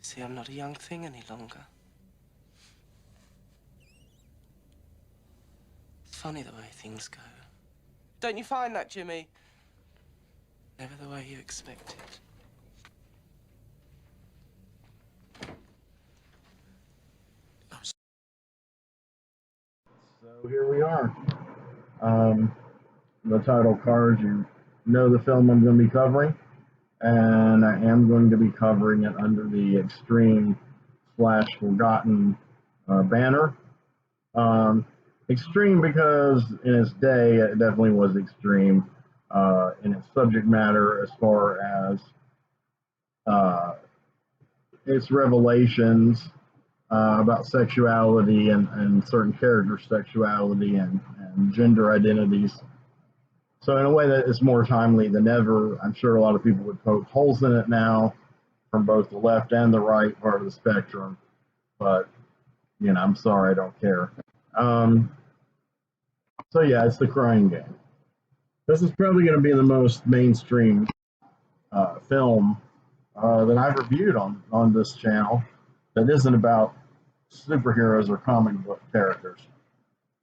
See, I'm not a young thing any longer. It's funny the way things go. Don't you find that, Jimmy? Never the way you expected. So here we are. The title card, you know the film I'm going to be covering, and I am going to be covering it under the extreme / forgotten banner. Extreme because in its day it definitely was extreme in its subject matter as far as its revelations about sexuality and certain characters' sexuality and gender identities. So in a way that is more timely than ever. I'm sure a lot of people would poke holes in it now from both the left and the right part of the spectrum. But, you know, I'm sorry, I don't care. So yeah, it's The Crying Game. This is probably going to be the most mainstream film that I've reviewed on this channel that isn't about superheroes or comic book characters.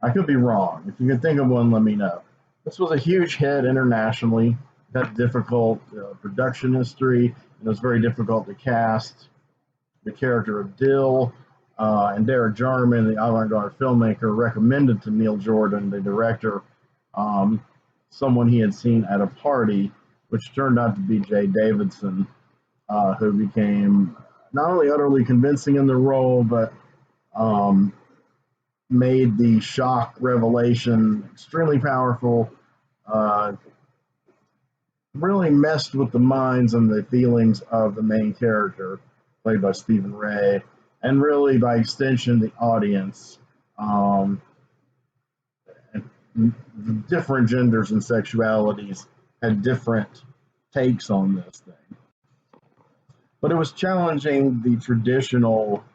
I could be wrong. If you can think of one, let me know. This was a huge hit internationally. It had difficult production history, and it was very difficult to cast the character of Dill. And Derek Jarman, the avant-garde filmmaker, recommended to Neil Jordan, the director, someone he had seen at a party, which turned out to be Jay Davidson, who became not only utterly convincing in the role, but made the shock revelation extremely powerful, really messed with the minds and the feelings of the main character, played by Stephen Ray, and really, by extension, the audience. The different genders and sexualities had different takes on this thing. But it was challenging the traditional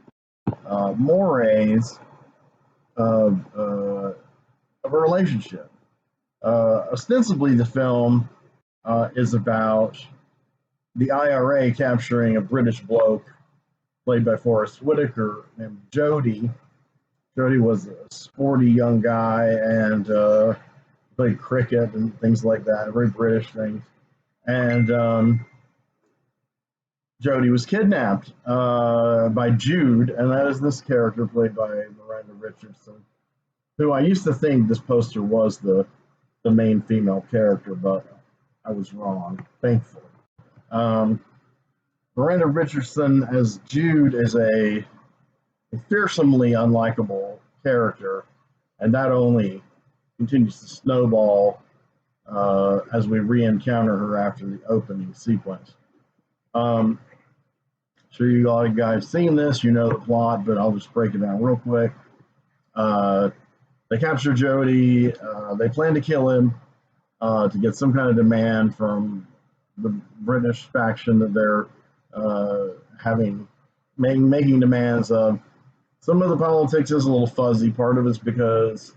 mores of a relationship. Ostensibly, the film is about the IRA capturing a British bloke played by Forrest Whitaker named Jody. Jody was a sporty young guy and played cricket and things like that, very British things. And Jody was kidnapped by Jude, and that is this character played by Miranda Richardson, who I used to think this poster was the main female character, but I was wrong, thankfully. Miranda Richardson as Jude is a fearsomely unlikable character, and that only continues to snowball as we re-encounter her after the opening sequence. Sure, you all guys have seen this, you know the plot, but I'll just break it down real quick. They capture Jody. They plan to kill him to get some kind of demand from the British faction that they're making demands of. Some of the politics is a little fuzzy. Part of it's because,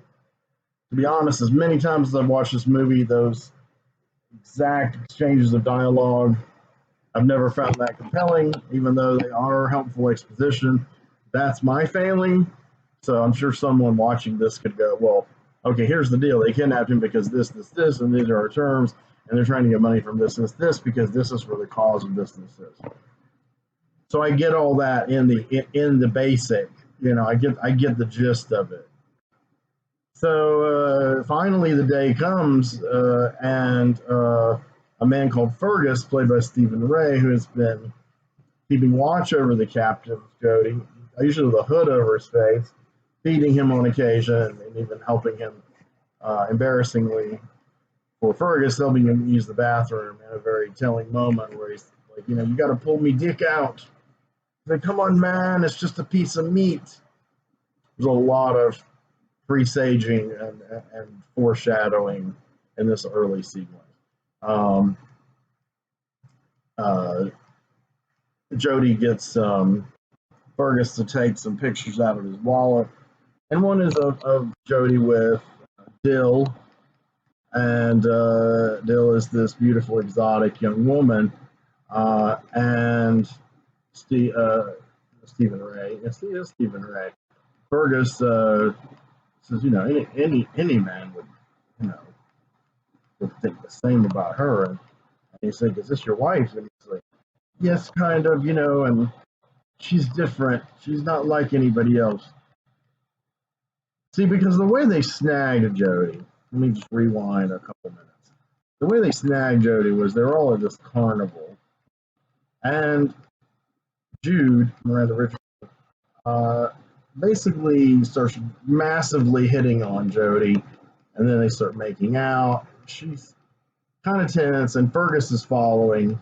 to be honest, as many times as I've watched this movie, those exact exchanges of dialogue, I've never found that compelling, even though they are helpful exposition. That's my failing. So I'm sure someone watching this could go, well, okay, here's the deal. They kidnapped him because this, and these are our terms, and they're trying to get money from this, because this is for the cause of this. So I get all that in the basic. You know, I get the gist of it. So finally, the day comes, and a man called Fergus, played by Stephen Ray, who has been keeping watch over the captive Jody, usually with a hood over his face, feeding him on occasion, and even helping him, embarrassingly for Fergus, helping him use the bathroom in a very telling moment where he's like, you know, you got to pull me dick out. He's like, come on, man, it's just a piece of meat. There's a lot of presaging and foreshadowing in this early sequence. Jody gets Fergus to take some pictures out of his wallet, and one is of Jody with Dill, and Dill is this beautiful, exotic young woman, and Stephen Ray. Yes, he is Stephen Ray. Fergus says, any man would, you know, would think the same about her. And he's like, "Is this your wife?" And he's like, "Yes, kind of, and she's different. She's not like anybody else." See, because the way they snagged Jody, let me just rewind a couple minutes. The way they snagged Jody was they're all at this carnival, and Jude, Miranda Richards, uh, basically starts massively hitting on Jody, and then they start making out. She's kind of tense, and Fergus is following,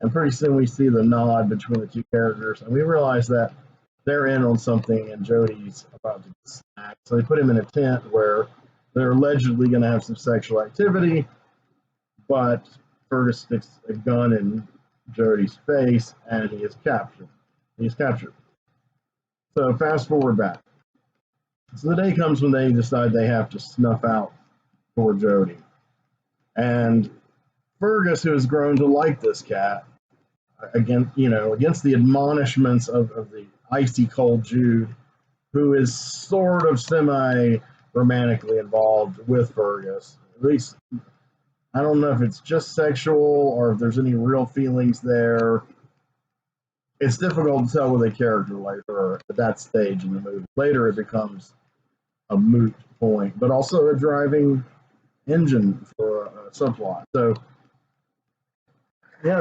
and pretty soon we see the nod between the two characters, and we realize that they're in on something, and Jody's about to get snapped. So they put him in a tent where they're allegedly going to have some sexual activity, but Fergus sticks a gun in Jody's face, and he is captured. He's captured. So fast forward back. So the day comes when they decide they have to snuff out poor Jody. And Fergus, who has grown to like this cat, against the admonishments of the icy cold Jude, who is sort of semi romantically involved with Fergus. At least, I don't know if it's just sexual or if there's any real feelings there. It's difficult to tell with a character like her at that stage in the movie. Later, it becomes a moot point, but also a driving engine for a subplot. So, yeah,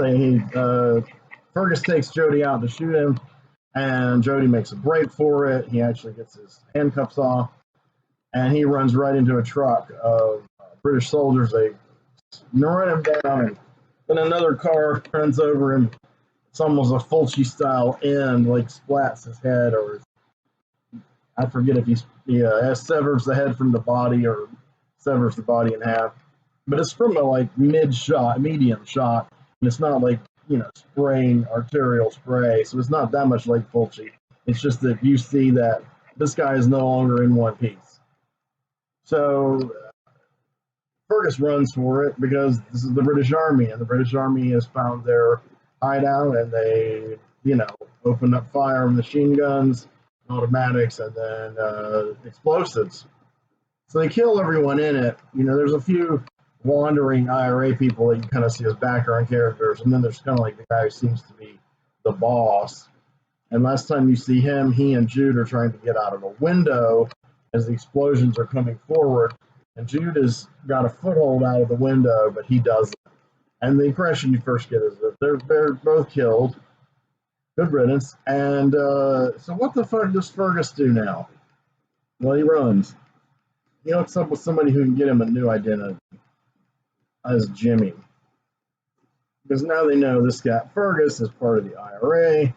Fergus takes Jody out to shoot him, and Jody makes a break for it. He actually gets his handcuffs off, and he runs right into a truck of British soldiers. They run him down, and then another car runs over him. It's almost a Fulci style end, like splats his head, or I forget if he severs the head from the body or severs the body in half. But it's from a medium shot, and it's not like spraying arterial spray, so it's not that much like Fulci. It's just that you see that this guy is no longer in one piece. So Fergus runs for it because this is the British Army, and the British Army has found their hideout, and they, open up fire with machine guns, automatics, and then explosives. So they kill everyone in it. There's a few wandering IRA people that you kind of see as background characters, and then there's kind of like the guy who seems to be the boss. And last time you see him, he and Jude are trying to get out of a window as the explosions are coming forward, and Jude has got a foothold out of the window, but he doesn't. And the impression you first get is that they're both killed. Good riddance. And so what the fuck does Fergus do now? Well, he runs. He hooks up with somebody who can get him a new identity as Jimmy. Because now they know this guy, Fergus, is part of the IRA.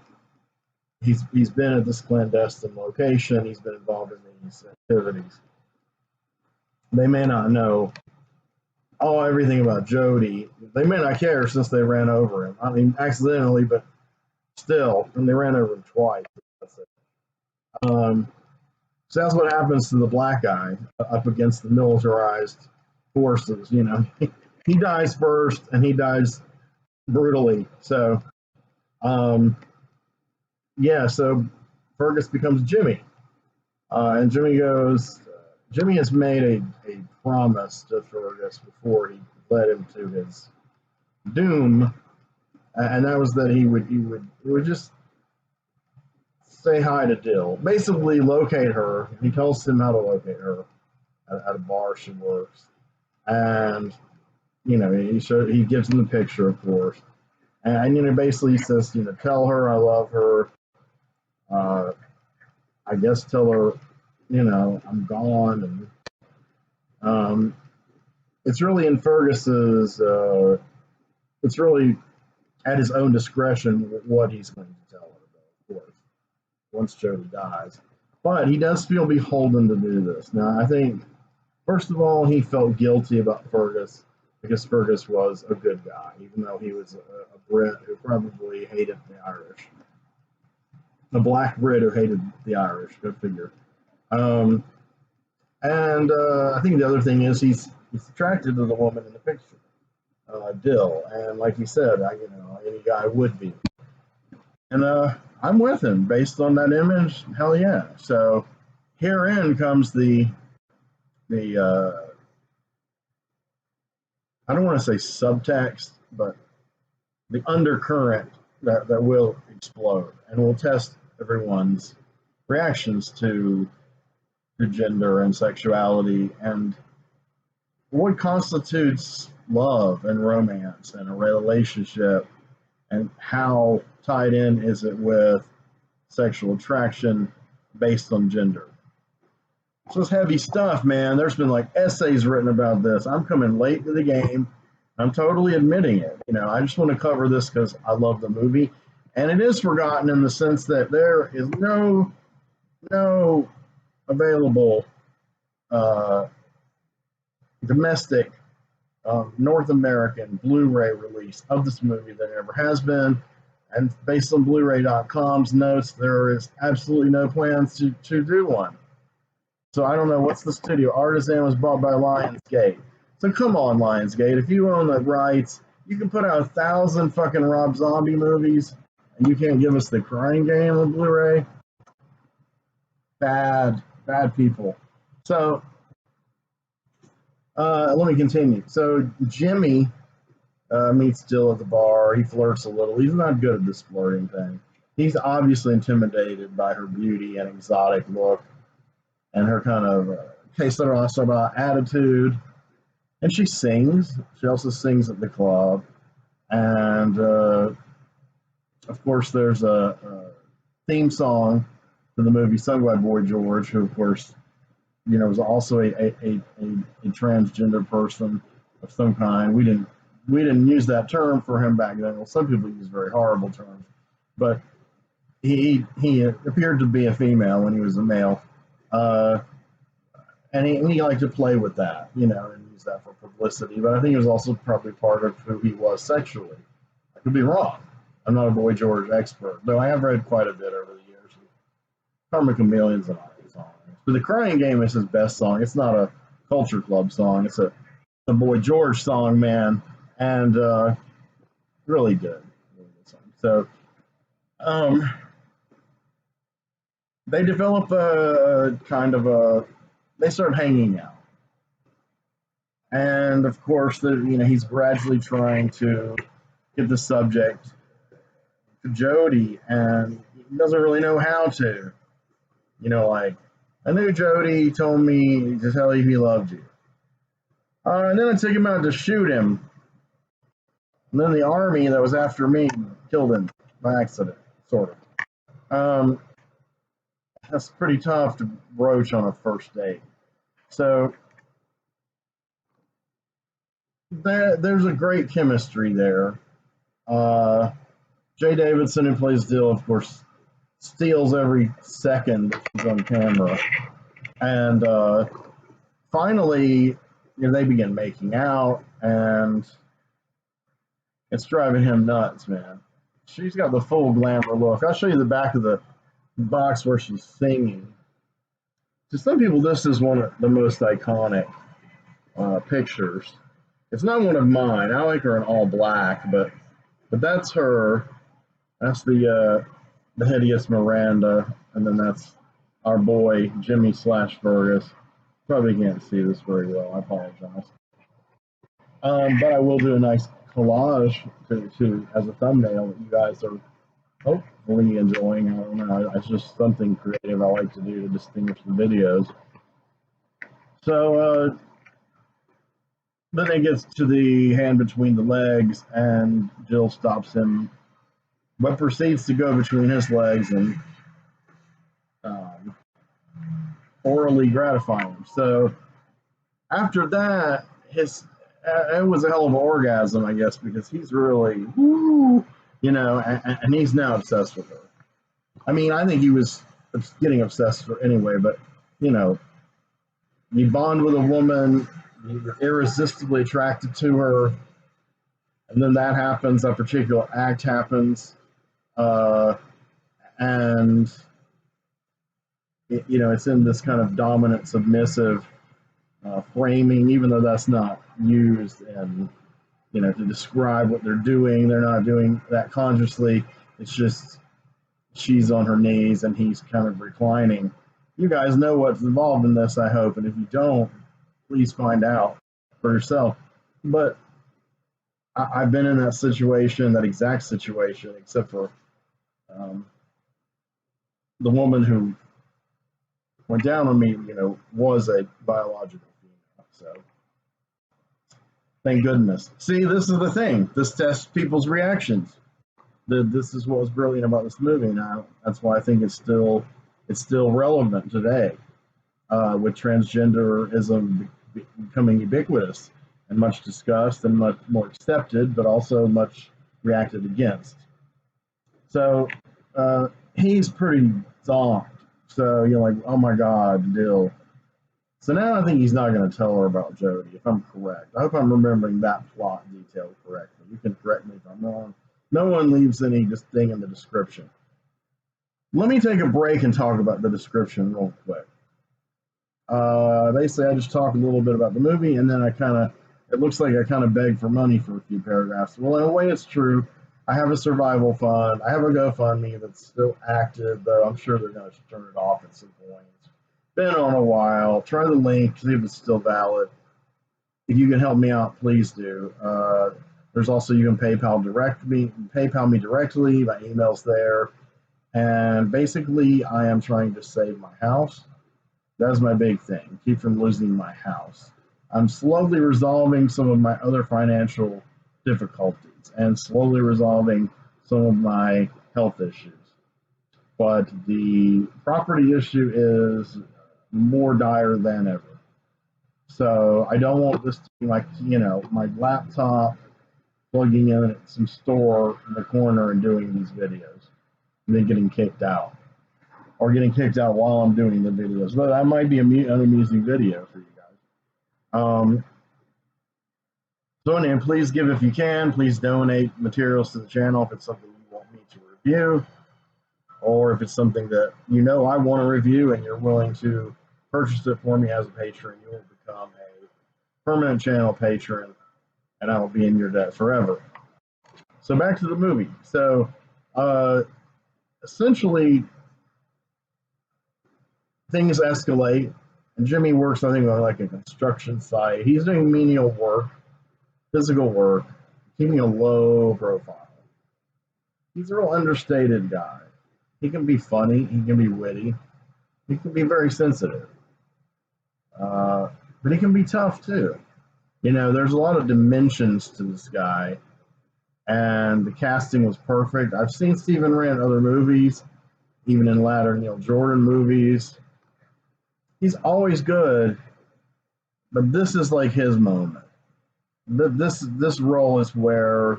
He's been at this clandestine location. He's been involved in these activities. They may not know everything about Jody. They may not care since they ran over him. I mean, accidentally, but still, and they ran over him twice. That's it. So that's what happens to the black guy up against the militarized forces. He dies first, and he dies brutally. So, so Fergus becomes Jimmy, and Jimmy has made a promise to Fergus before he led him to his doom, and that was that he would just say hi to Dill, basically locate her. He tells him how to locate her at a bar she works, and he gives him the picture, of course, and basically he says, tell her I love her. I guess tell her, I'm gone, and it's really in Fergus's. It's really at his own discretion what he's going to tell her, of course, once Jody dies. But he does feel beholden to do this. Now, I think, first of all, he felt guilty about Fergus because Fergus was a good guy, even though he was a Brit who probably hated the Irish. A black Brit who hated the Irish, go figure. And I think the other thing is he's attracted to the woman in the picture, Dill, and like you said, any guy would be. And I'm with him based on that image. Hell yeah. So herein comes the I don't want to say subtext, but the undercurrent that will explode and will test everyone's reactions to gender and sexuality and what constitutes love and romance and a relationship and how tied in is it with sexual attraction based on gender. So it's heavy stuff, man. There's been like essays written about this. I'm coming late to the game. I'm totally admitting it. I just want to cover this because I love the movie, and it is forgotten in the sense that there is no available uh, domestic North American Blu-ray release of this movie. There ever has been, and based on Blu-ray.com's notes, there is absolutely no plans to do one. So I don't know what's the studio. Artisan was bought by Lionsgate. So come on, Lionsgate. If you own the rights, you can put out 1,000 fucking Rob Zombie movies, and you can't give us the Crying Game on Blu-ray. Bad people. So let me continue. So Jimmy meets Jill at the bar. He flirts a little. He's not good at this flirting thing. He's obviously intimidated by her beauty and exotic look and her kind of que sera attitude. And she sings. She also sings at the club. And of course, there's a theme song to the movie sung by Boy George, who, of course, was also a transgender person of some kind. We didn't use that term for him back then. Well, some people use very horrible terms, but he appeared to be a female when he was a male, and he liked to play with that, and use that for publicity. But I think it was also probably part of who he was sexually. I could be wrong. I'm not a Boy George expert, though I have read quite a bit over the years. Karma Chameleon's an awesome song. But The Crying Game is his best song. It's not a Culture Club song. It's a Boy George song, man, and really good. Really good song. So they develop a kind of they start hanging out. And of course, he's gradually trying to get the subject to Jody, and he doesn't really know how to. Like, I knew Jody told me to tell you he loved you. And then I took him out to shoot him. And then the army that was after me killed him by accident, sort of. That's pretty tough to broach on a first date. So there's a great chemistry there. Jay Davidson, who plays Dill, of course, steals every second that she's on camera. And finally, they begin making out, and it's driving him nuts, man. She's got the full glamour look. I'll show you the back of the box where she's singing. To some people, this is one of the most iconic pictures. It's not one of mine. I like her in all black, but that's her. That's the hideous Miranda, and then that's our boy Jimmy / Fergus. Probably can't see this very well. I apologize. But I will do a nice collage to as a thumbnail that you guys are hopefully enjoying. I don't know. It's just something creative I like to do to distinguish the videos. So then it gets to the hand between the legs, and Jill stops him, but proceeds to go between his legs and orally gratify him. So after that, it was a hell of an orgasm, I guess, because he's really, and he's now obsessed with her. I mean, I think he was getting obsessed with her anyway, but, you bond with a woman, you're irresistibly attracted to her, and then that happens, that particular act happens, and, it's in this kind of dominant, submissive framing, even though that's not used in, to describe what they're doing. They're not doing that consciously. It's just she's on her knees and he's kind of reclining. You guys know what's involved in this, I hope, and if you don't, please find out for yourself. But I've been in that situation, that exact situation, except for um, the woman who went down on me, was a biological female. So thank goodness. See, this is the thing. This tests people's reactions. This is what was brilliant about this movie. Now that's why I think it's still relevant today, with transgenderism becoming ubiquitous and much discussed and much more accepted, but also much reacted against. So he's pretty zonked. So you're like, oh my God, Dill. So now I think he's not going to tell her about Jody, if I'm correct. I hope I'm remembering that plot detail correctly. You can correct me if I'm wrong. No one leaves any just thing in the description. Let me take a break and talk about the description real quick. Basically, I just talked a little bit about the movie, and then it looks like I kind of begged for money for a few paragraphs. Well, in a way, it's true. I have a survival fund. I have a GoFundMe that's still active, though I'm sure they're going to turn it off at some point. It's been on a while. Try the link, see if it's still valid. If you can help me out, please do. There's also, you can PayPal me directly. My email's there. And basically, I am trying to save my house. That's my big thing. Keep from losing my house. I'm slowly resolving some of my other financial difficulties and slowly resolving some of my health issues. But the property issue is more dire than ever. So I don't want this to be like, my laptop plugging in at some store in the corner and doing these videos and then getting kicked out. Or getting kicked out while I'm doing the videos. But that might be an amusing video for you guys. So anyway, please give if you can. Please donate materials to the channel if it's something you want me to review. Or if it's something that I want to review and you're willing to purchase it for me as a patron, you will become a permanent channel patron and I will be in your debt forever. So back to the movie. So essentially, things escalate, and Jimmy works, I think, on like a construction site. He's doing menial work, physical work, keeping a low profile. He's a real understated guy. He can be funny, he can be witty, he can be very sensitive, but he can be tough too. There's a lot of dimensions to this guy, and the casting was perfect. I've seen Stephen Ray in other movies, even in latter Neil Jordan movies. He's always good, but this is like his moment. This role is where,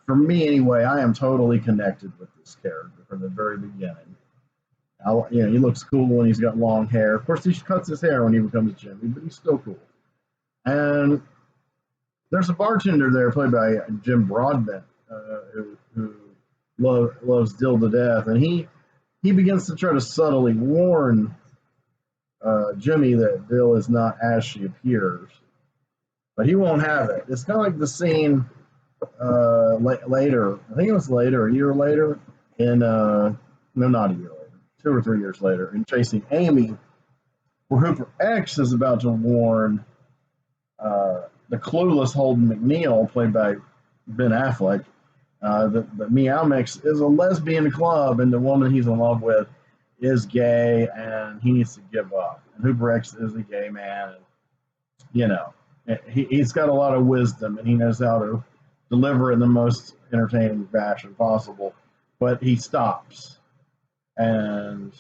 for me anyway, I am totally connected with this character from the very beginning. He looks cool when he's got long hair. Of course, he cuts his hair when he becomes Jimmy, but he's still cool. And there's a bartender there, played by Jim Broadbent, who loves Dill to death, and he begins to try to subtly warn Jimmy that Dill is not as she appears, but he won't have it. It's kind of like the scene later. I think it was later, a year later, in no, not a year later, 2 or 3 years later, in Chasing Amy, where Hooper X is about to warn the clueless Holden McNeil, played by Ben Affleck, that Meow Mix is a lesbian club, and the woman he's in love with is gay, and he needs to give up. And Hooper X is a gay man, and he's got a lot of wisdom, and he knows how to deliver it in the most entertaining fashion possible. But he stops, and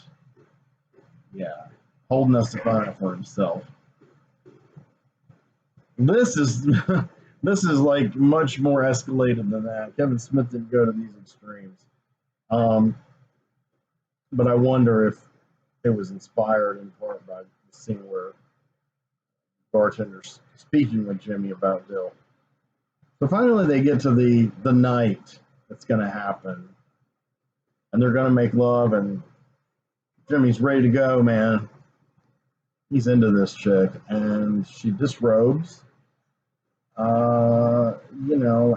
Holden has to find it for himself. This is like much more escalated than that. Kevin Smith didn't go to these extremes. But I wonder if it was inspired in part by the scene where the bartender's speaking with Jimmy about Dill. So finally they get to the night that's going to happen. And they're going to make love, and Jimmy's ready to go, man. He's into this chick, and she disrobes.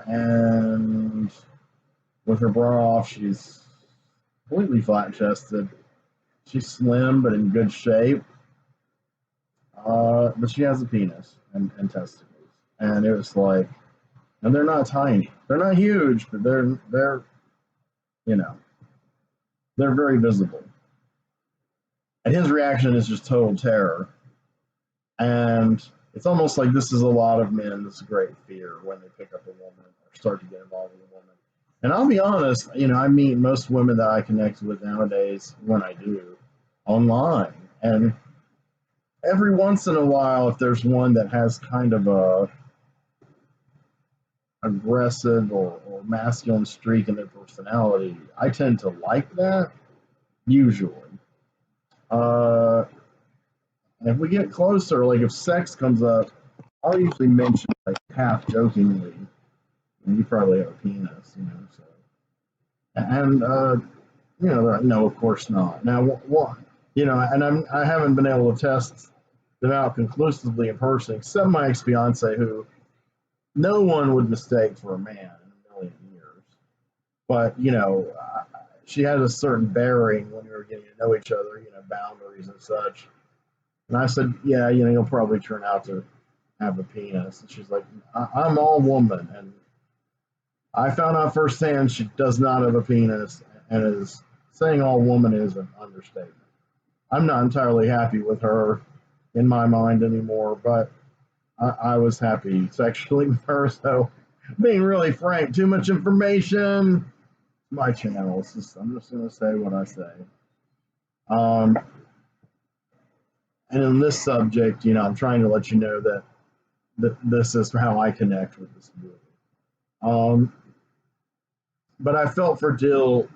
And with her bra off, she's completely flat chested. She's slim but in good shape. But she has a penis and testicles. And it was like, and they're not tiny. They're not huge, but they're you know, they're very visible. And his reaction is just total terror. And it's almost like this is a lot of men, this great fear when they pick up a woman or start to get involved with a woman. And I'll be honest, I meet most women that I connect with nowadays, when I do, online. And every once in a while, if there's one that has kind of a aggressive or masculine streak in their personality, I tend to like that, usually. And if we get closer, like if sex comes up, I'll usually mention, like, half jokingly, and you probably have a penis, so. And, no, of course not. Now, what, and I haven't been able to test them out conclusively in person, except my ex-fiance, who no one would mistake for a man in a million years. But, she had a certain bearing when we were getting to know each other, boundaries and such. And I said, yeah, you'll probably turn out to have a penis. And she's like, I'm all woman. And I found out firsthand she does not have a penis, and is saying all woman is an understatement. I'm not entirely happy with her in my mind anymore, but I was happy sexually with her. So, being really frank, too much information. My channel. I'm just going to say what I say. And in this subject, I'm trying to let you know that this is how I connect with this movie. But I felt for Dill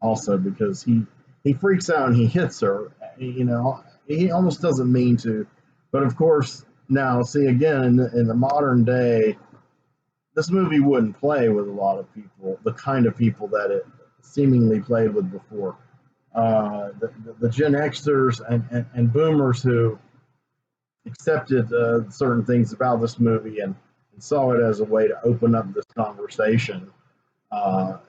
also, because he freaks out and he hits her. He almost doesn't mean to, but of course now, see, again, in the modern day, this movie wouldn't play with a lot of people, the kind of people that it seemingly played with before. The Gen Xers and Boomers who accepted certain things about this movie and saw it as a way to open up this conversation. The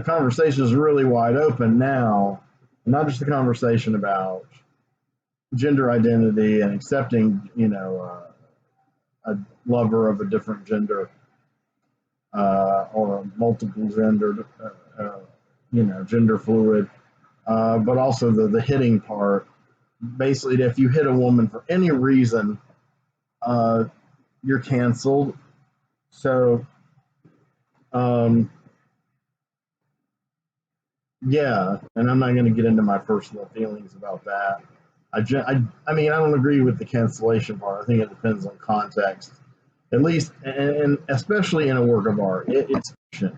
conversation is really wide open now, not just the conversation about gender identity and accepting, a lover of a different gender or a multiple gender, gender fluid, but also the hitting part. Basically, if you hit a woman for any reason, you're canceled. So, yeah, and I'm not going to get into my personal feelings about that. I mean, I don't agree with the cancellation part. I think it depends on context, at least, and especially in a work of art. It's fiction,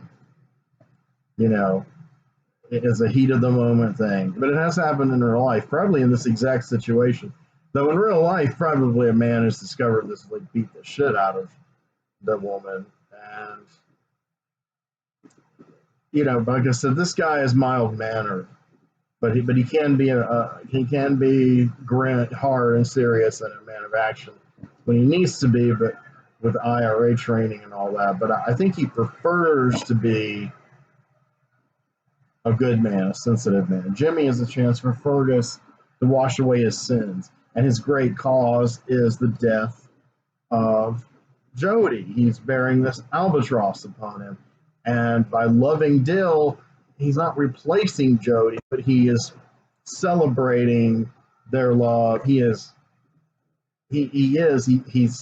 it is a heat of the moment thing, but it has happened in real life, probably in this exact situation. Though in real life, probably a man has discovered this, like, beat the shit out of the woman, and like I said, this guy is mild mannered, but he can be grim, hard, and serious, and a man of action when he needs to be, but with IRA training and all that. But I think he prefers to be a good man, a sensitive man. Jimmy is a chance for Fergus to wash away his sins, and his great cause is the death of Jody. He's bearing this albatross upon him, and by loving Dill, he's not replacing Jody, but he is celebrating their love. He's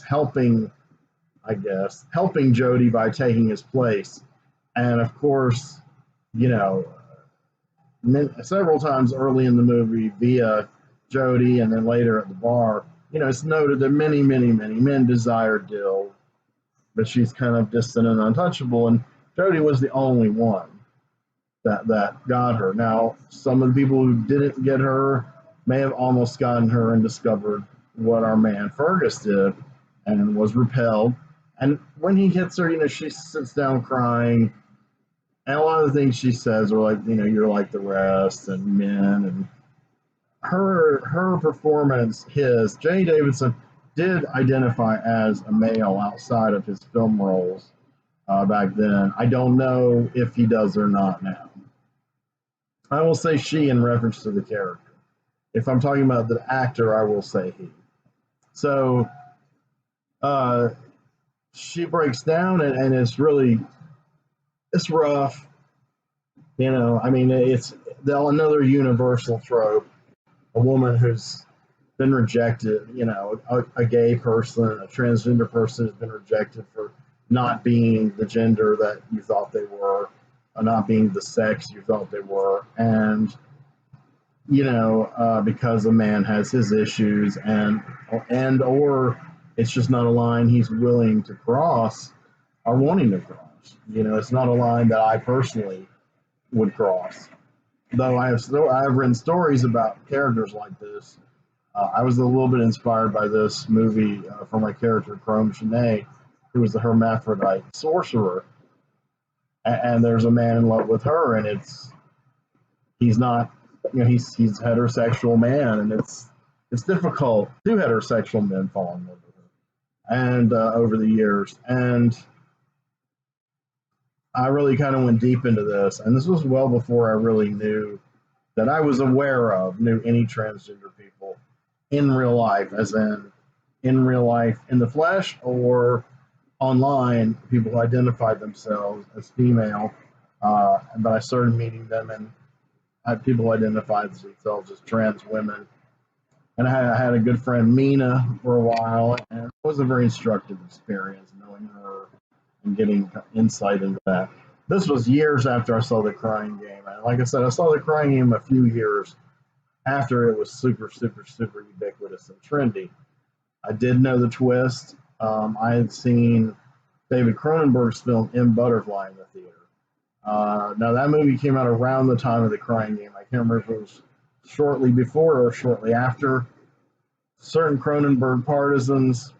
helping, I guess, helping Jody by taking his place. And of course, several times early in the movie via Jody and then later at the bar, it's noted that many, many, many men desire Dill, but she's kind of distant and untouchable, and Jody was the only one that got her. Now, some of the people who didn't get her may have almost gotten her and discovered what our man Fergus did and was repelled. And when he hits her, she sits down crying. And a lot of the things she says are like, you're like the rest and men. And her performance, Jay Davidson did identify as a male outside of his film roles back then. I don't know if he does or not now. I will say she in reference to the character. If I'm talking about the actor, I will say he. So uh, she breaks down, and it's rough. You know, I mean, it's another universal trope. A woman who's been rejected, you know, a gay person, a transgender person has been rejected for not being the gender that you thought they were, or not being the sex you thought they were, and because a man has his issues and or it's just not a line he's willing to cross or wanting to cross. You know, it's not a line that I personally would cross. Though I've written stories about characters like this. I was a little bit inspired by this movie for my character Chrome Shanae, who was the hermaphrodite sorcerer, and there's a man in love with her, and he's not, he's a heterosexual man, and it's difficult. Two heterosexual men fall in love with her, and over the years, and I really kind of went deep into this, and this was well before I really knew that I was aware of knew any transgender people in real life, as in real life in the flesh or online, people who identified themselves as female. But I started meeting them and had people who identified themselves as trans women. And I had a good friend, Mina, for a while, and it was a very instructive experience knowing her and getting insight into that. This was years after I saw The Crying Game. And like I said, I saw The Crying Game a few years after it was super, super, super ubiquitous and trendy. I did know the twist. I had seen David Cronenberg's film *M Butterfly* in the theater. Now, that movie came out around the time of The Crying Game. I can't remember if it was shortly before or shortly after. Certain Cronenberg partisans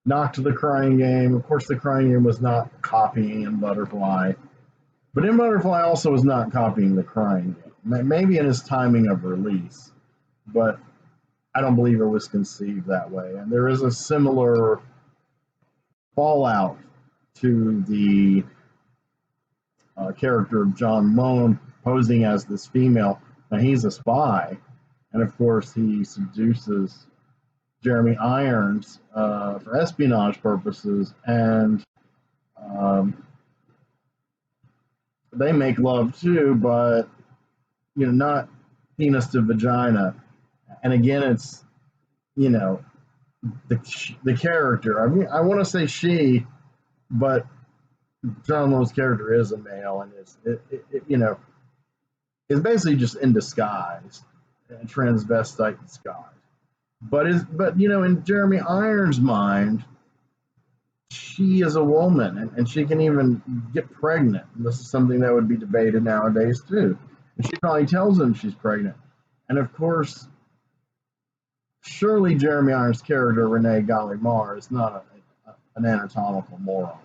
knocked The Crying Game. Of course, The Crying Game was not copying *M Butterfly*, but *M Butterfly* also was not copying The Crying Game. Maybe in his timing of release, but I don't believe it was conceived that way. And there is a similar fallout to the character of John Lone posing as this female. Now, he's a spy, and of course, he seduces Jeremy Irons for espionage purposes, and they make love too, but not penis to vagina. And again, it's the character. I mean, I want to say she, but John Lowe's character is a male, and it's basically just in disguise, a transvestite disguise. But in Jeremy Irons' mind, she is a woman, and she can even get pregnant. And this is something that would be debated nowadays too. And she probably tells him she's pregnant, and of course, surely Jeremy Irons' character Rene Gallimard is not an anatomical moron.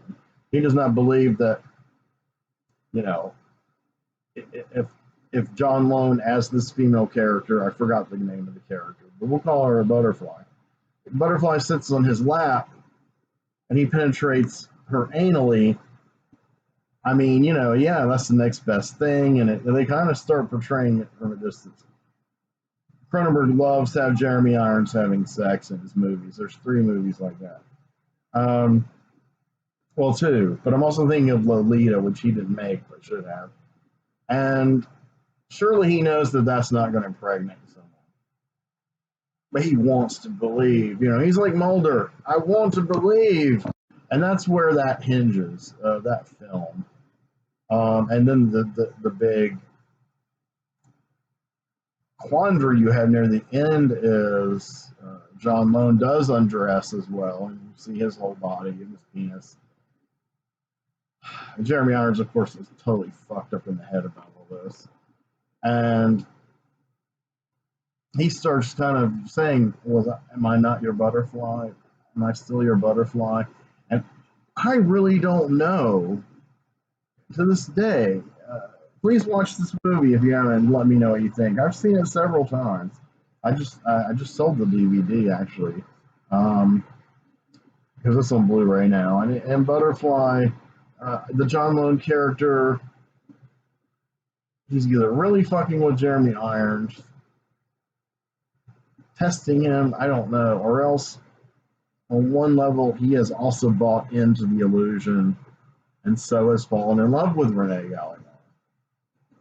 He does not believe that if John Lone as this female character, I forgot the name of the character, but we'll call her a butterfly. Butterfly sits on his lap and he penetrates her anally. I mean, that's the next best thing, and they kind of start portraying it from a distance. Cronenberg loves to have Jeremy Irons having sex in his movies. There's 3 movies like that. Well, 2, but I'm also thinking of Lolita, which he didn't make but should have. And surely he knows that that's not going to impregnate someone. But he wants to believe. He's like Mulder. I want to believe. And that's where that hinges, that film. And then the big quandary you have near the end is John Lone does undress as well, and you see his whole body and his penis. And Jeremy Irons, of course, is totally fucked up in the head about all this. And he starts kind of saying, well, am I not your butterfly? Am I still your butterfly? And I really don't know to this day. Please watch this movie if you haven't, and let me know what you think. I've seen it several times. I just sold the DVD actually, because it's on Blu-ray now. And Butterfly, the John Lone character, he's either really fucking with Jeremy Irons, testing him, I don't know, or else on one level he has also bought into the illusion and so has fallen in love with Renee Gallagher,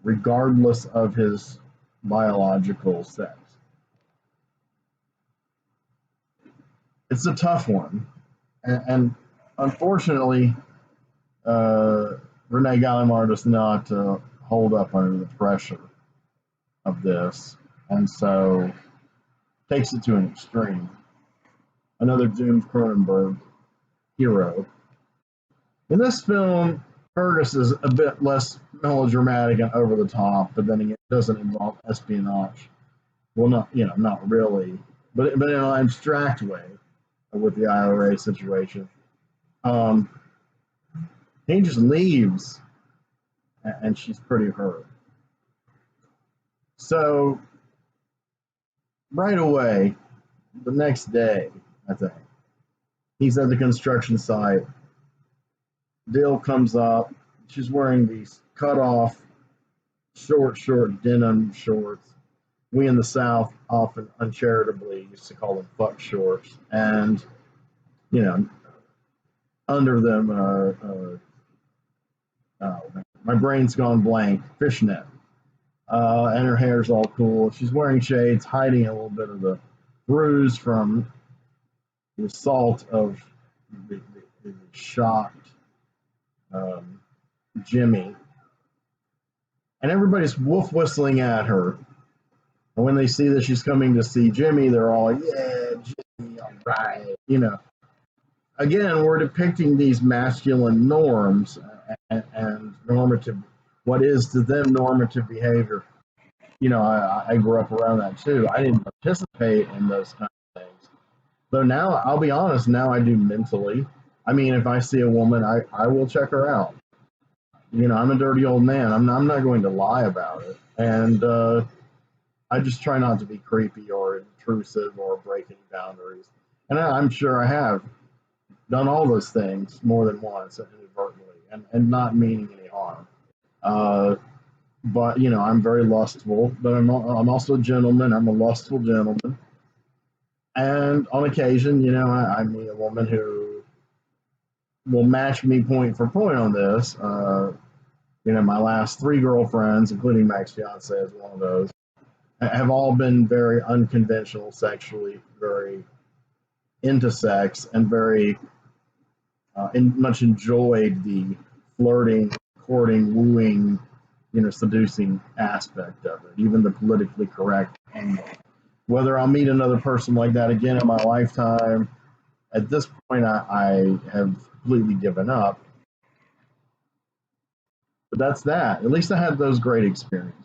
regardless of his biological sex. It's a tough one, and unfortunately, Renee Gallimard does not hold up under the pressure of this, and so takes it to an extreme. Another doomed Cronenberg hero. In this film, Fergus is a bit less melodramatic and over the top, but then it doesn't involve espionage. Well, not really, but in an abstract way with the IRA situation. Um, he just leaves, and she's pretty hurt. So right away, the next day, I think, he's at the construction site. Dill comes up. She's wearing these cut off, short denim shorts. We in the South often uncharitably used to call them fuck shorts. And, under them are, my brain's gone blank, fishnet. And her hair's all cool. She's wearing shades, hiding a little bit of the bruise from the assault of the shocked Jimmy. And everybody's wolf whistling at her. And when they see that she's coming to see Jimmy, they're all like, yeah, Jimmy, all right. Again, we're depicting these masculine norms and normative, what is to them normative behavior. I grew up around that too. I didn't participate in those kind of things. Though now, I'll be honest, now I do mentally. I mean, if I see a woman, I will check her out. I'm a dirty old man. I'm not going to lie about it. And I just try not to be creepy or intrusive or break any boundaries. And I'm sure I have done all those things more than once inadvertently and not meaning any harm. But I'm very lustful, but I'm also a gentleman. I'm a lustful gentleman. And on occasion, I meet a woman who will match me point for point on this. My last 3 girlfriends, including Mac's fiance, is one of those, have all been very unconventional sexually, very into sex, and very much enjoyed the flirting, courting, wooing, seducing aspect of it, even the politically correct angle. Whether I'll meet another person like that again in my lifetime, at this point, I have completely given up. But that's that. At least I had those great experiences.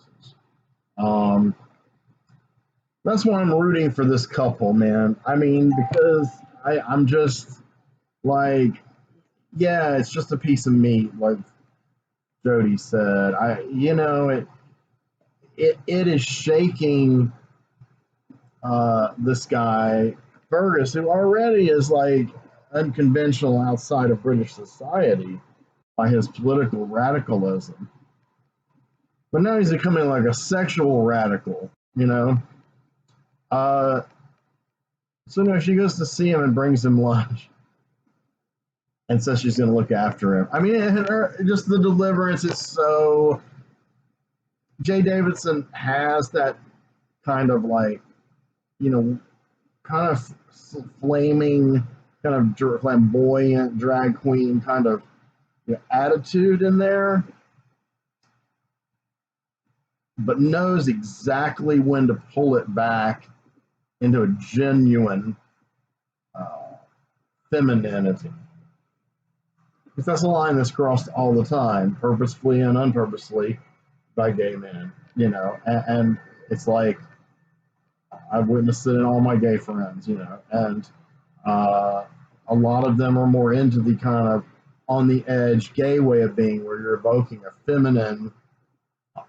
That's why I'm rooting for this couple, man. I mean, because I'm just like, yeah, it's just a piece of meat, like Jody said. It is shaking this guy Fergus, who already is like unconventional outside of British society by his political radicalism. But now he's becoming like a sexual radical, So no, she goes to see him and brings him lunch and says she's going to look after him. I mean, just the deliverance is so. Jay Davidson has that kind of like, kind of flaming, kind of flamboyant drag queen kind of attitude in there, but knows exactly when to pull it back into a genuine femininity. Because that's a line that's crossed all the time, purposefully and unpurposely, by gay men, and it's like I've witnessed it in all my gay friends, and a lot of them are more into the kind of on the edge gay way of being, where you're evoking a feminine,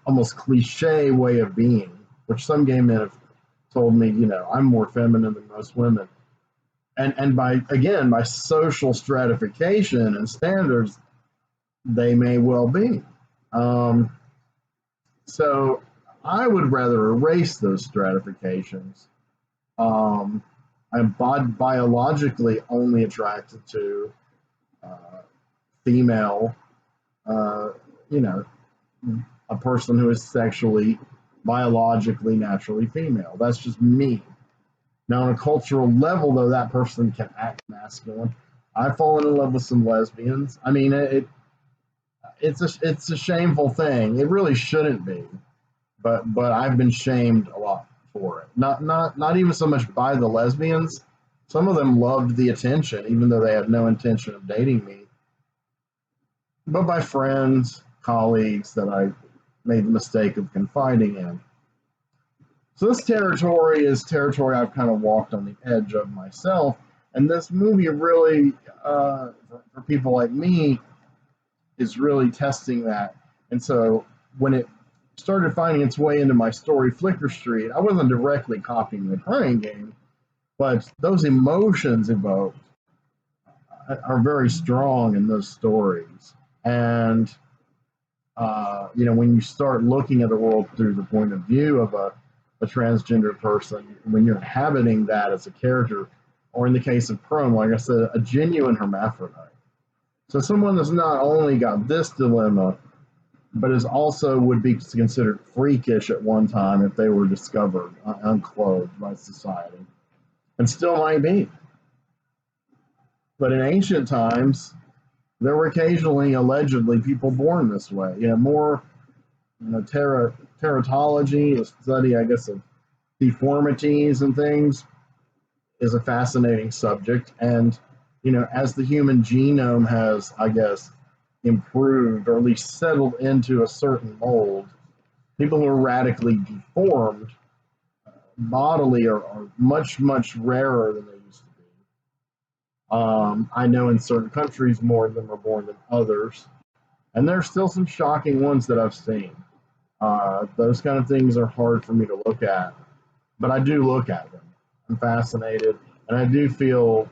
almost cliche way of being, which some gay men have told me, I'm more feminine than most women. And by social stratification and standards, they may well be. So I would rather erase those stratifications. I'm biologically only attracted to uh, female, uh, you know, a person who is sexually, biologically, naturally female. That's just me. Now, on a cultural level, though, that person can act masculine. I've fallen in love with some lesbians. I mean, it's a shameful thing. It really shouldn't be, but I've been shamed a lot for it. Not even so much by the lesbians. Some of them loved the attention, even though they had no intention of dating me. But by friends, colleagues that I made the mistake of confiding in. So this territory is territory I've kind of walked on the edge of myself, and this movie really, for people like me, is really testing that. And so when it started finding its way into my story, Flicker Street, I wasn't directly copying the Crying Game, but those emotions evoked are very strong in those stories. And when you start looking at the world through the point of view of a transgender person, when you're inhabiting that as a character, or in the case of Chrome, like I said, a genuine hermaphrodite. So someone that's not only got this dilemma, but is also would be considered freakish at one time if they were discovered unclothed by society, and still might be. But in ancient times, there were occasionally, allegedly, people born this way. More, teratology, the study, I guess, of deformities and things, is a fascinating subject. And, as the human genome has, I guess, improved or at least settled into a certain mold, people who are radically deformed bodily are much, much rarer than they used to be. I know in certain countries more of them are born than others. And there's still some shocking ones that I've seen. Those kind of things are hard for me to look at, but I do look at them. I'm fascinated, and I do feel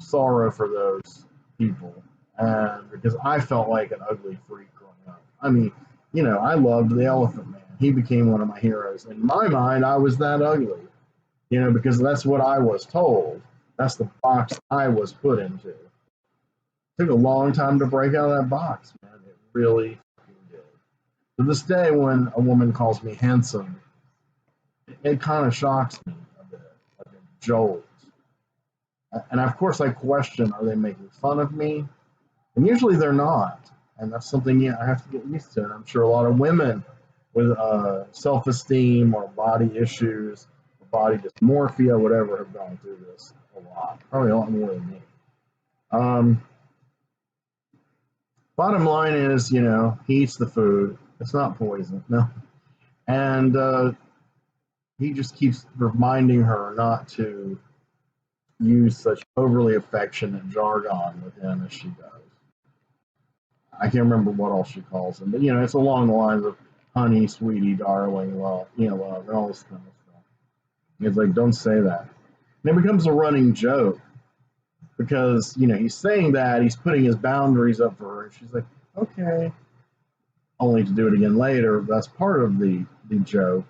sorrow for those people, and because I felt like an ugly freak growing up. I mean, I loved the Elephant Man. He became one of my heroes. In my mind, I was that ugly, because that's what I was told. That's the box I was put into. It took a long time to break out of that box, man. It really did. To this day, when a woman calls me handsome, it kind of shocks me a bit, like a jolt. And of course, I question, are they making fun of me? And usually they're not. And that's something I have to get used to. And I'm sure a lot of women with self-esteem or body issues, or body dysmorphia, whatever, have gone through this a lot. Probably a lot more than me. Bottom line is, he eats the food. It's not poison, no. And he just keeps reminding her not to use such overly affectionate jargon with him as she does. I can't remember what all she calls him, but it's along the lines of honey, sweetie, darling, love, love, and all this kind of stuff. And it's like, don't say that. And it becomes a running joke because he's saying that, he's putting his boundaries up for her, and she's like, okay, only to do it again later. That's part of the joke,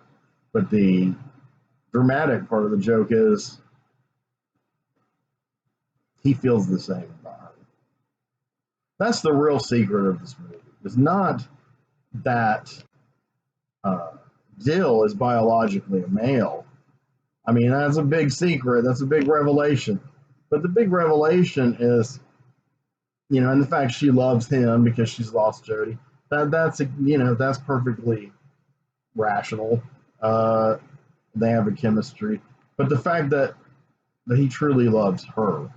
but the dramatic part of the joke is he feels the same about her. That's the real secret of this movie. It's not that Dill is biologically a male. I mean, that's a big secret. That's a big revelation. But the big revelation is, and the fact she loves him because she's lost Jody. That's perfectly rational. They have a chemistry. But the fact that he truly loves her,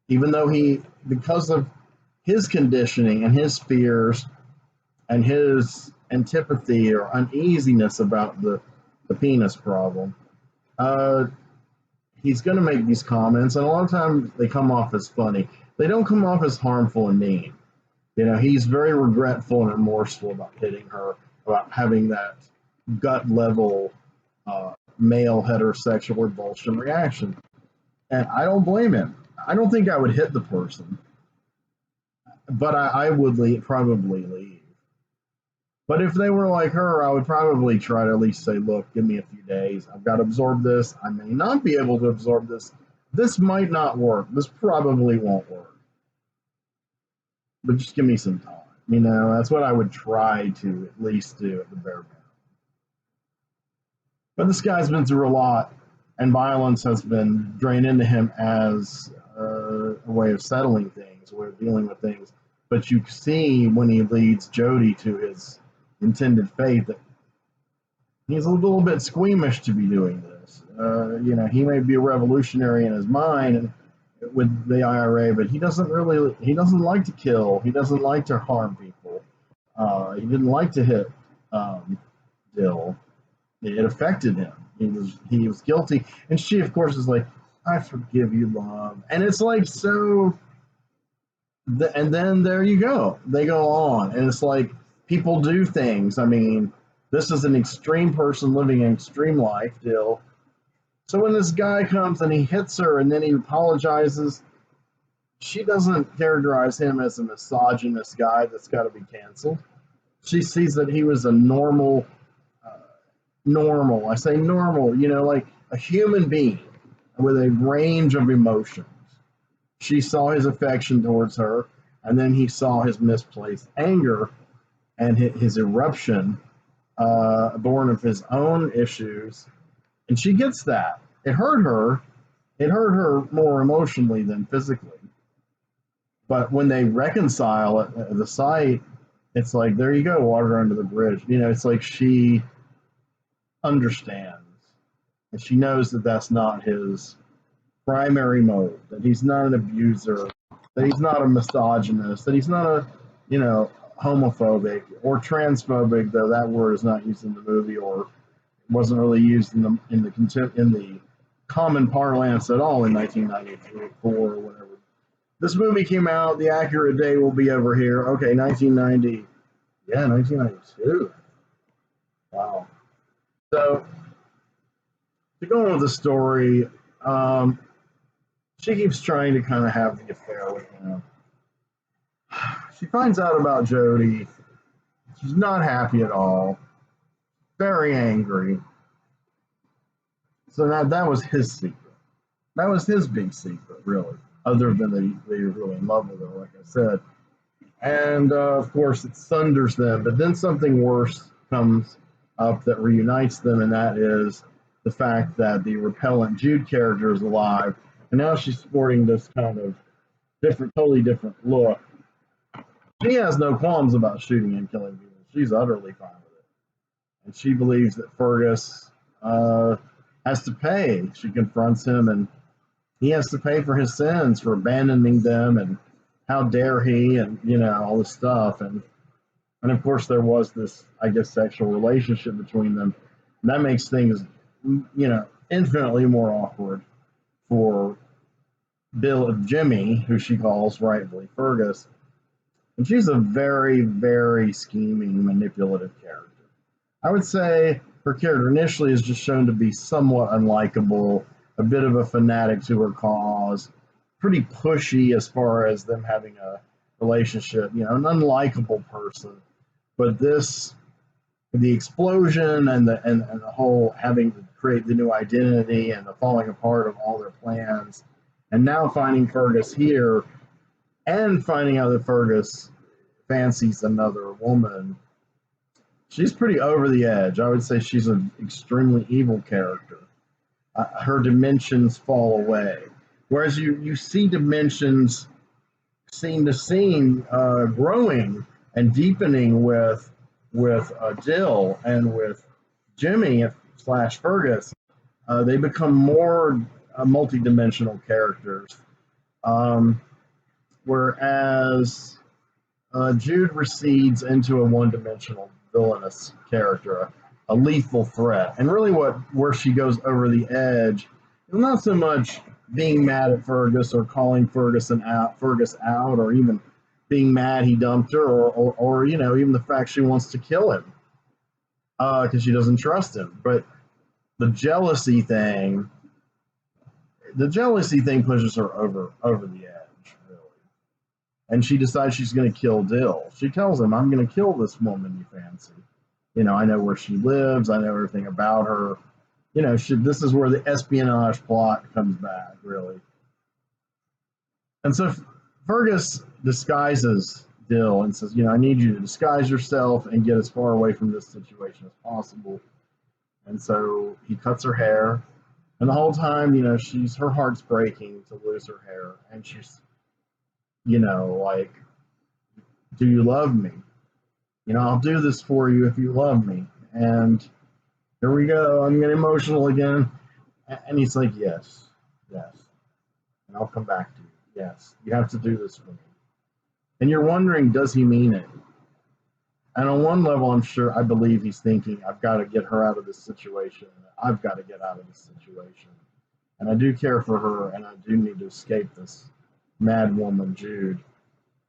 even though because of his conditioning and his fears and his antipathy or uneasiness about the penis problem, he's going to make these comments, and a lot of times they come off as funny. They don't come off as harmful and mean. He's very regretful and remorseful about hitting her, about having that gut level male heterosexual revulsion reaction. And I don't blame him. I don't think I would hit the person, but I would probably leave. But if they were like her, I would probably try to at least say, look, give me a few days. I've got to absorb this. I may not be able to absorb this. This might not work. This probably won't work. But just give me some time. You know, that's what I would try to at least do at the bare minimum. But this guy's been through a lot, and violence has been drained into him as a way of settling things, a way of dealing with things. But you see when he leads Jody to his intended fate that he's a little bit squeamish to be doing this. You know, he may be a revolutionary in his mind and with the IRA, but he doesn't like to kill. He doesn't like to harm people. He didn't like to hit Dill. It affected him. He was guilty, and she, of course, is like, "I forgive you, love," and it's like so. And then there you go. They go on, and it's like people do things. I mean, this is an extreme person living an extreme life, Dill. So when this guy comes and he hits her, and then he apologizes, she doesn't characterize him as a misogynist guy that's got to be canceled. She sees that he was a normal. I say normal, you know, like a human being with a range of emotions. She saw his affection towards her, and then he saw his misplaced anger and his eruption, born of his own issues. And she gets that. It hurt her. It hurt her more emotionally than physically. But when they reconcile at the site, it's like, there you go, water under the bridge. You know, it's like she understands. And she knows that that's not his primary mode, that he's not an abuser, that he's not a misogynist, that he's not a, you know, homophobic or transphobic, though that word is not used in the movie or wasn't really used in the common parlance at all in 1994 or whatever. This movie came out, the accurate day will be over here. Okay, 1990. Yeah, 1992. Wow. So, to go on with the story, she keeps trying to kind of have the affair with him. She finds out about Jody. She's not happy at all. Very angry. So that was his secret. That was his big secret, really, other than that he was really in love with her, like I said. And, of course, it sunders them. But then something worse comes up that reunites them, and that is the fact that the repellent Jude character is alive. And now she's sporting this kind of totally different look. She has no qualms about shooting and killing people. She's utterly fine with it. And she believes that Fergus has to pay. She confronts him, and he has to pay for his sins for abandoning them, and how dare he, and, you know, all this stuff. And of course, there was this, I guess, sexual relationship between them. And that makes things, you know, infinitely more awkward for Jimmy, who she calls rightfully Fergus. And she's a very, very scheming, manipulative character. I would say her character initially is just shown to be somewhat unlikable, a bit of a fanatic to her cause, pretty pushy as far as them having a relationship, you know, an unlikable person. But the explosion and the whole having to create the new identity and the falling apart of all their plans, and now finding Fergus here and finding out that Fergus fancies another woman, she's pretty over the edge. I would say she's an extremely evil character. Her dimensions fall away. Whereas you see dimensions scene to scene growing and deepening with Jill and with Jimmy / Fergus. They become more multi-dimensional characters. Whereas Jude recedes into a one-dimensional villainous character, a lethal threat. And really where she goes over the edge is not so much being mad at Fergus or calling Fergus out, or even being mad he dumped her, or you know, even the fact she wants to kill him because she doesn't trust him. But the jealousy thing pushes her over the edge, really. And she decides she's going to kill Dill. She tells him, "I'm going to kill this woman you fancy." Nancy. You know, I know where she lives. I know everything about her. You know, this is where the espionage plot comes back, really. And so Fergus disguises Dill and says, you know, I need you to disguise yourself and get as far away from this situation as possible. And so he cuts her hair. And the whole time, you know, her heart's breaking to lose her hair. And she's, you know, like, do you love me? You know, I'll do this for you if you love me. And here we go. I'm getting emotional again. And he's like, yes, yes. And I'll come back to you. Yes, you have to do this for me. And you're wondering, does he mean it? And on one level, I believe he's thinking, I've got to get her out of this situation. I've got to get out of this situation. And I do care for her, and I do need to escape this mad woman, Jude.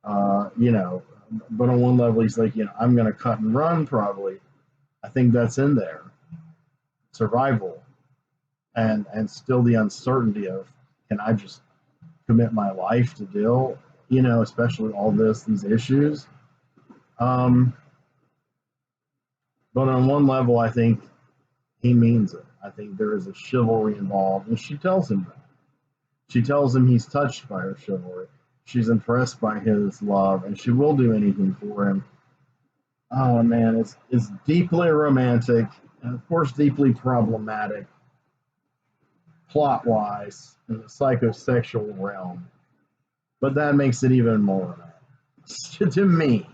You know, but on one level, he's like, you know, I'm going to cut and run, probably. I think that's in there. Survival. And still the uncertainty of, can I just commit my life to Dill, you know, especially all these issues. But on one level, I think he means it. I think there is a chivalry involved, and she tells him that. She tells him he's touched by her chivalry. She's impressed by his love, and she will do anything for him. Oh man, it's deeply romantic, and of course deeply problematic, plot-wise, in the psychosexual realm. But that makes it even more to me.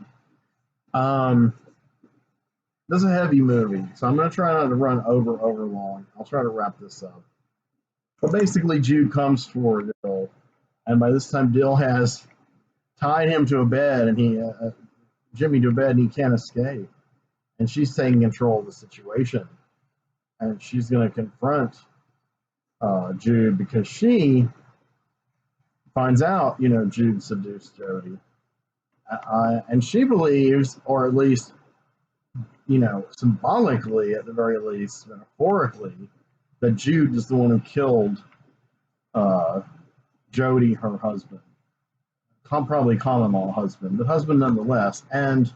This is a heavy movie, so I'm going to try not to run over long. I'll try to wrap this up. But basically, Jude comes for Dill, and by this time, Dill has tied him to a bed, and Jimmy to a bed, and he can't escape. And she's taking control of the situation, and she's going to confront Jude because she finds out, you know, Jude seduced Jody. And she believes, or at least, you know, symbolically, at the very least, metaphorically, that Jude is the one who killed Jody, her husband. Probably common-law husband, but husband nonetheless. And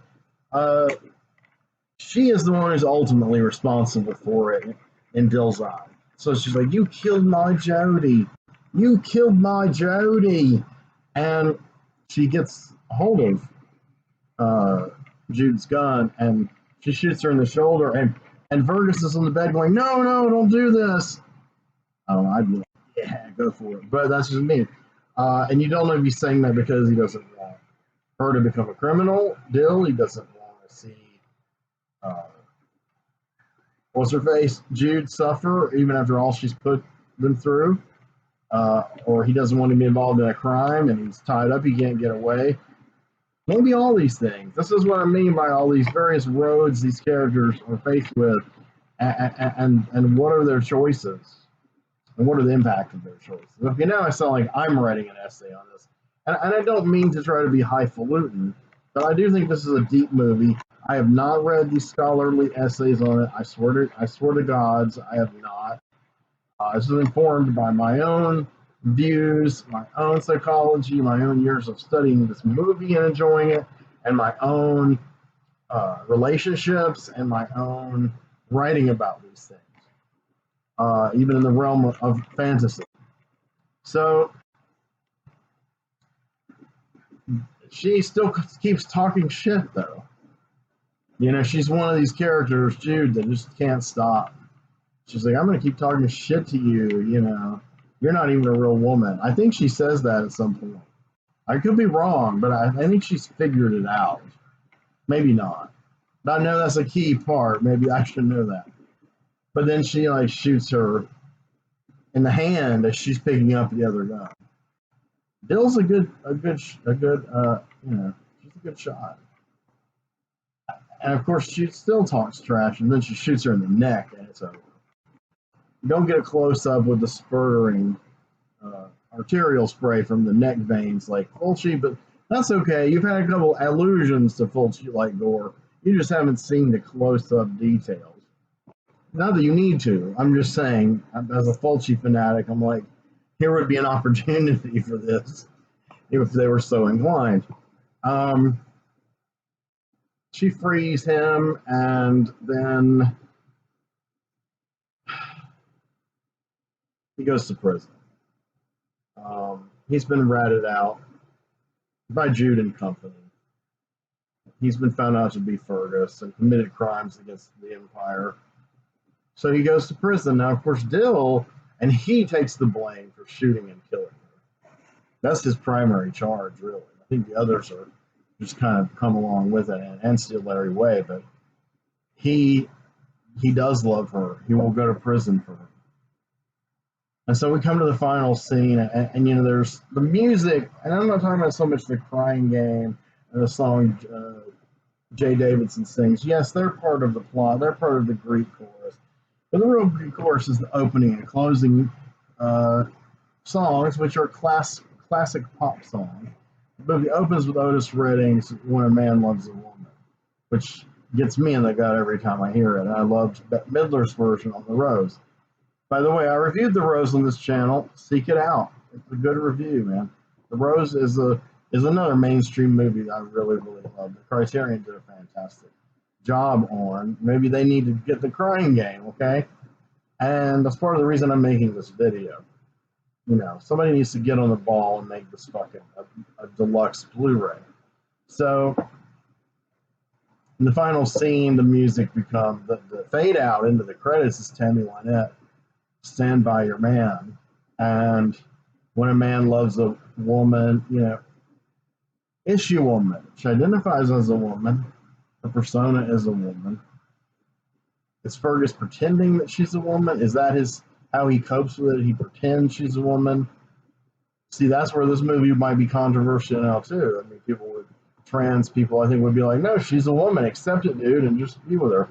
she is the one who's ultimately responsible for it in Dill's eye. So she's like, you killed my Jody. You killed my Jody. And she gets a hold of Jude's gun, and she shoots her in the shoulder, and Fergus is on the bed going, no, don't do this. I'd be like, yeah, go for it. But that's just me. And you don't know if he's saying that because he doesn't want her to become a criminal, Dill. He doesn't want to see, what's her face, Jude suffer, even after all she's put them through. Or he doesn't want to be involved in a crime, and he's tied up, he can't get away. Maybe all these things. This is what I mean by all these various roads these characters are faced with, and what are their choices, and what are the impact of their choices. Okay, now I sound like I'm writing an essay on this, and I don't mean to try to be highfalutin, but I do think this is a deep movie. I have not read these scholarly essays on it. I swear to gods, I have not. This is informed by my own views, my own psychology, my own years of studying this movie and enjoying it, and my own relationships and my own writing about these things, even in the realm of fantasy. So she still keeps talking shit, though. You know, she's one of these characters, Jude, that just can't stop. She's like, I'm going to keep talking shit to you, you know. You're not even a real woman. I think she says that at some point. I could be wrong, but I think she's figured it out. Maybe not. But I know that's a key part. Maybe I should know that. But then she, like, shoots her in the hand as she's picking up the other gun. Dill's a good, you know, she's a good shot. And of course, she still talks trash, and then she shoots her in the neck, and it's over. You don't get a close up with the spurting arterial spray from the neck veins like Fulci, but that's okay. You've had a couple allusions to Fulci like gore. You just haven't seen the close up details. Not that you need to. I'm just saying, as a Fulci fanatic, I'm like, here would be an opportunity for this if they were so inclined. she frees him, and then he goes to prison. He's been ratted out by Jude and company. He's been found out to be Fergus and committed crimes against the Empire. So he goes to prison. Now, of course, Dill, and he takes the blame for shooting and killing her. That's his primary charge, really. I think the others are just kind of come along with it and ancillary way, but he does love her. He will go to prison for her. And so we come to the final scene, and you know, there's the music, and I'm not talking about so much the crying game and the song Jay Davidson sings. Yes, they're part of the plot. They're part of the Greek chorus. But the real Greek chorus is the opening and closing songs, which are classic pop songs. The movie opens with Otis Redding's When a Man Loves a Woman, which gets me in the gut every time I hear it. And I loved Bette Midler's version on The Rose. By the way, I reviewed The Rose on this channel. Seek it out. It's a good review, man. The Rose is another mainstream movie that I really, really love. The Criterion did a fantastic job on. Maybe they need to get the crying game, okay? And that's part of the reason I'm making this video. You know, somebody needs to get on the ball and make this fucking a deluxe Blu-ray. So, in the final scene, the music becomes, the fade out into the credits is Tammy Wynette, Stand By Your Man. And when a man loves a woman, you know, is she a woman? She identifies as a woman. Her persona is a woman. Is Fergus pretending that she's a woman? Is that how he copes with it? He pretends she's a woman. See, that's where this movie might be controversial now too. I mean, trans people, I think, would be like, no, she's a woman. Accept it, dude, and just be with her.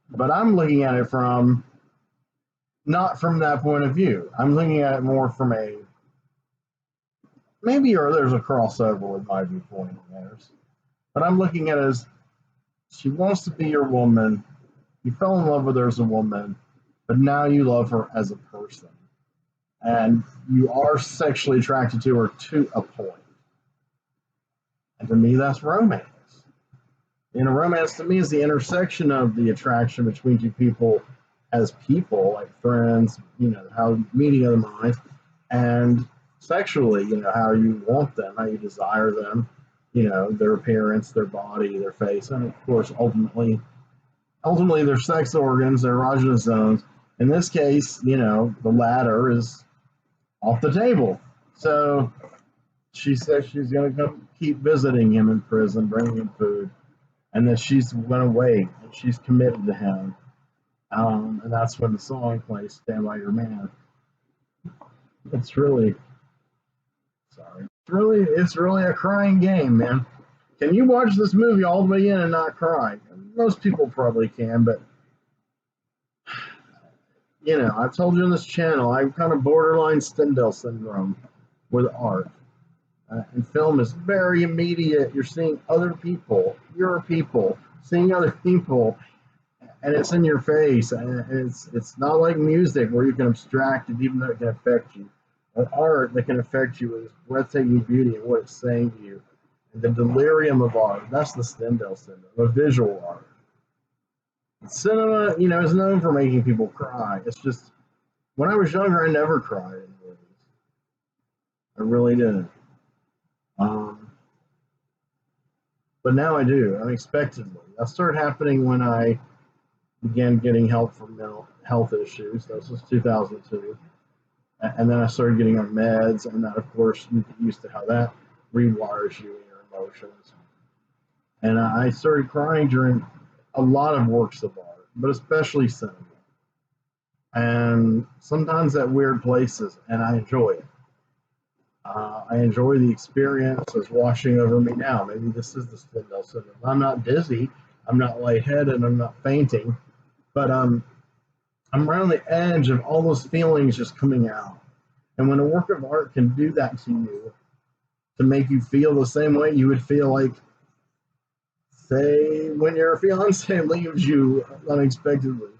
But I'm looking at it not from that point of view. I'm looking at it more from there's a crossover with my viewpoint and theirs. But I'm looking at it as she wants to be your woman. You fell in love with her as a woman, but now you love her as a person. And you are sexually attracted to her to a point. And to me, that's romance. And romance to me is the intersection of the attraction between two people as people, like friends, you know, how meeting other minds, and sexually, you know, how you want them, how you desire them, you know, their appearance, their body, their face, and of course, ultimately their sex organs, their erogenous zones. In this case, you know, the latter is off the table. So she says she's going to come keep visiting him in prison, bringing him food, and that she's going to wait, and she's committed to him. And that's when the song plays, Stand By Your Man. It's really a crying game, man. Can you watch this movie all the way in and not cry? Most people probably can, but you know, I've told you on this channel, I'm kind of borderline Stendhal syndrome with art. And film is very immediate. You're seeing other people, your people, seeing other people, and it's in your face. And it's not like music where you can abstract it, even though it can affect you. But art that can affect you with its breathtaking beauty and what it's saying to you. And the delirium of art, that's the Stendhal syndrome, of visual art. Cinema, you know, is known for making people cry. It's just, when I was younger, I never cried in movies. I really didn't. But now I do, unexpectedly. That started happening when I began getting help for mental health issues. This was 2002. And then I started getting on meds, and that, of course, you get used to how that rewires you and your emotions. And I started crying during a lot of works of art, but especially cinema. And sometimes at weird places, and I enjoy it. I enjoy the experience that's washing over me now. Maybe this is the Stendhal syndrome. I'm not dizzy, I'm not lightheaded, I'm not fainting, but I'm around the edge of all those feelings just coming out. And when a work of art can do that to you, to make you feel the same way you would feel like, say, when your fiance leaves you unexpectedly,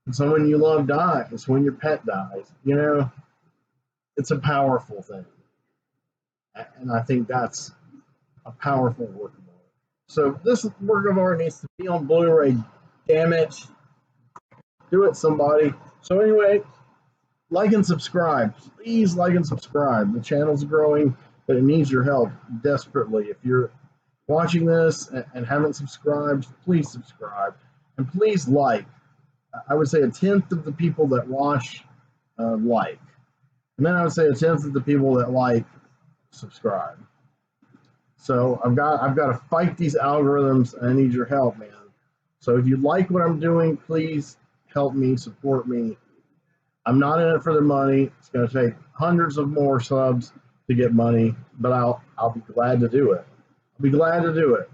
when someone you love dies, when your pet dies, you know, it's a powerful thing. And I think that's a powerful work of art. So this work of art needs to be on Blu-ray. Damn it. Do it, somebody. So anyway, like and subscribe. Please like and subscribe. The channel's growing, but it needs your help desperately. If you're watching this and haven't subscribed, please subscribe. And please like. I would say a tenth of the people that watch like. And then I would say a tenth of the people that like subscribe. So I've got to fight these algorithms, and I need your help, man. So if you like what I'm doing, please help me, support me. I'm not in it for the money. It's going to take hundreds of more subs to get money, but I'll be glad to do it. I'll be glad to do it.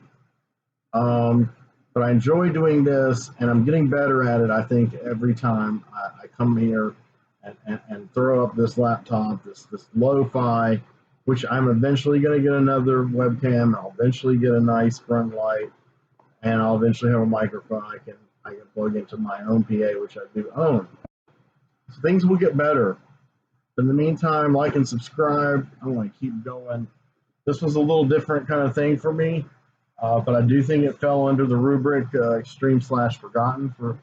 But I enjoy doing this, and I'm getting better at it, I think, every time I come here and throw up this laptop, this lo-fi, which I'm eventually going to get another webcam. I'll eventually get a nice front light, and I'll eventually have a microphone I can plug into my own PA, which I do own. So things will get better. But in the meantime, like and subscribe. I want to keep going. This was a little different kind of thing for me. But I do think it fell under the rubric extreme/forgotten for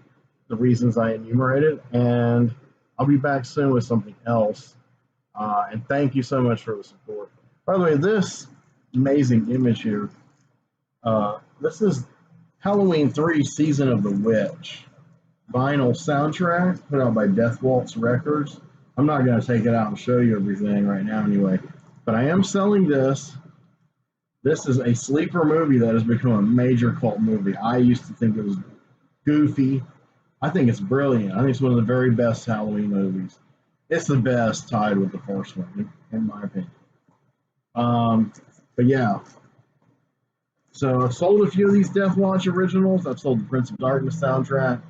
the reasons I enumerated. And I'll be back soon with something else. And thank you so much for the support. By the way, this amazing image here, this is Halloween 3 Season of the Witch vinyl soundtrack put out by Death Waltz Records. I'm not going to take it out and show you everything right now anyway. But I am selling this. This is a sleeper movie that has become a major cult movie. I used to think it was goofy. I think it's brilliant. I think it's one of the very best Halloween movies. It's the best, tied with the first one, in my opinion. But yeah. So I've sold a few of these Death Watch originals. I've sold the Prince of Darkness soundtrack.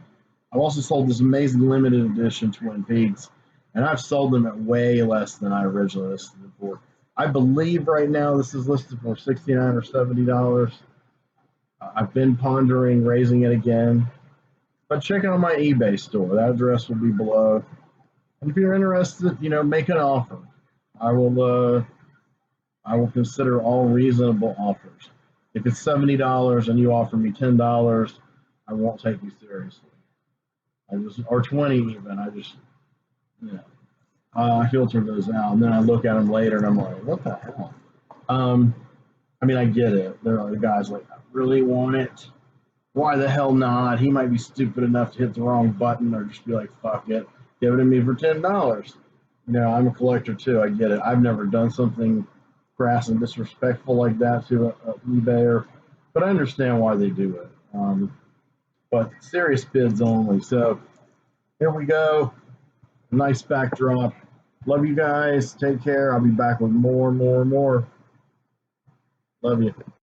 I've also sold this amazing limited edition Twin Peaks. And I've sold them at way less than I originally listed them for. I believe right now this is listed for $69 or $70. I've been pondering raising it again. But check out my eBay store. That address will be below. And if you're interested, make an offer. I will consider all reasonable offers. If it's $70 and you offer me $10, I won't take you seriously. Or 20 even. I filter those out, and then I look at them later, and I'm like, what the hell? I get it. There are guys like, I really want it. Why the hell not? He might be stupid enough to hit the wrong button, or just be like, fuck it, give it to me for $10. I'm a collector too. I get it. I've never done something crass and disrespectful like that to an eBayer, but I understand why they do it. But serious bids only. So here we go. Nice backdrop. Love you guys. Take care. I'll be back with more. Love you.